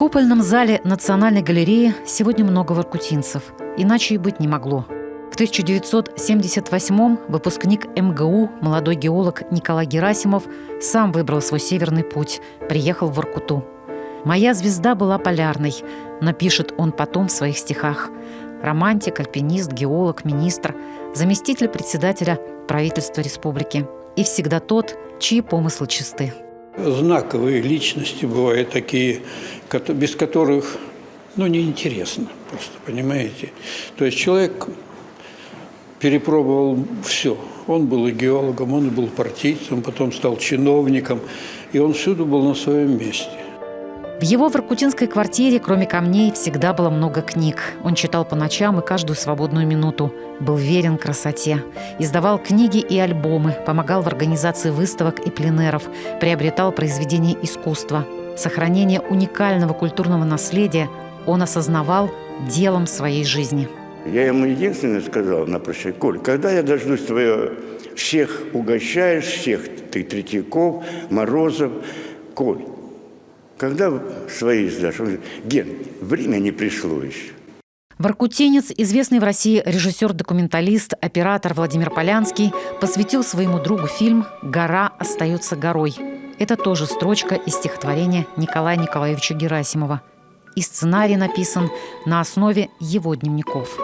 В купольном зале Национальной галереи сегодня много воркутинцев. Иначе и быть не могло. В 1978-м выпускник МГУ, молодой геолог Николай Герасимов, сам выбрал свой северный путь, приехал в Воркуту. «Моя звезда была полярной», напишет он потом в своих стихах. Романтик, альпинист, геолог, министр, заместитель председателя правительства республики. И всегда тот, чьи помыслы чисты. Знаковые личности бывают такие, без которых, неинтересно просто, понимаете. То есть человек перепробовал все. Он был и геологом, он был партийцем, потом стал чиновником, и он всюду был на своем месте. В его воркутинской квартире, кроме камней, всегда было много книг. Он читал по ночам и каждую свободную минуту. Был верен красоте. Издавал книги и альбомы, помогал в организации выставок и пленэров, приобретал произведения искусства. Сохранение уникального культурного наследия он осознавал делом своей жизни. Я ему единственное сказал на прощание: Коль, когда я дождусь твоего, всех угощаешь, всех ты Третьяков, Морозов, Коль, когда свои сдашь? Он говорит: Ген, время не пришло еще. Воркутинец, известный в России режиссер-документалист, оператор Владимир Полянский, посвятил своему другу фильм «Гора остается горой». Это тоже строчка из стихотворения Николая Николаевича Герасимова. И сценарий написан на основе его дневников.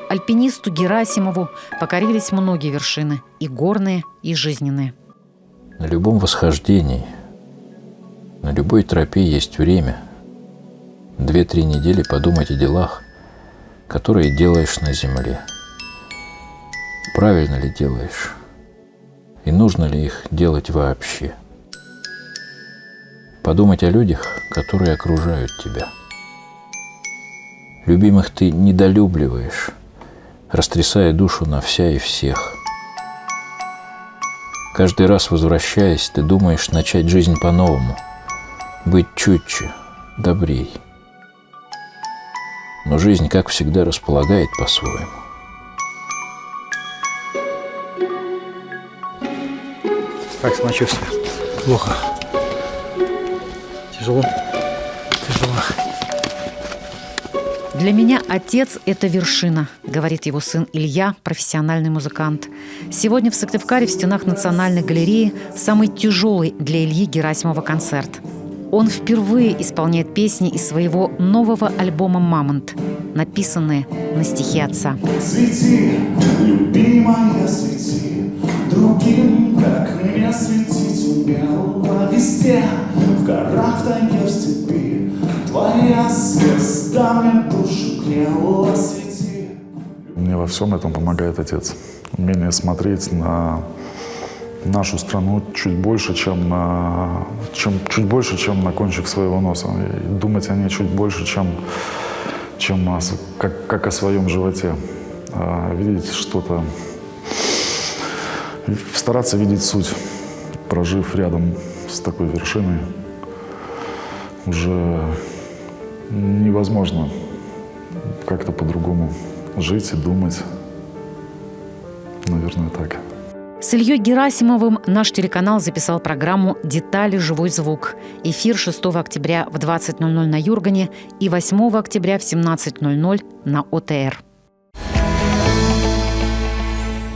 Альпинисту Герасимову покорились многие вершины, и горные, и жизненные. На любом восхождении, на любой тропе есть время. 2-3 недели подумать о делах, которые делаешь на земле. Правильно ли делаешь? И нужно ли их делать вообще? Подумать о людях, которые окружают тебя. Любимых ты недолюбливаешь, растрясая душу на вся и всех. Каждый раз возвращаясь, ты думаешь начать жизнь по-новому, быть чутче, добрей. Но жизнь, как всегда, располагает по-своему. Как самочувствие? Плохо. Тяжело? Тяжело. «Для меня отец – это вершина», – говорит его сын Илья, профессиональный музыкант. Сегодня в Сыктывкаре в стенах Национальной галереи самый тяжелый для Ильи Герасимова концерт. Он впервые исполняет песни из своего нового альбома «Мамонт», написанные на стихи отца. Свети, любимая, свети, другим, как мне светить умела везде, в горах, в тайге, в степи. Твоя звезда мне душу грела, свети. Мне во всем этом помогает отец. Умение смотреть на нашу страну чуть больше, чем на кончик своего носа. И думать о ней чуть больше, как о своем животе. Видеть что-то, стараться видеть суть, прожив рядом с такой вершиной, уже невозможно как-то по-другому жить и думать. Наверное, так. С Ильей Герасимовым наш телеканал записал программу «Детали. Живой звук». Эфир 6 октября в 20:00 на Юргане и 8 октября в 17:00 на ОТР.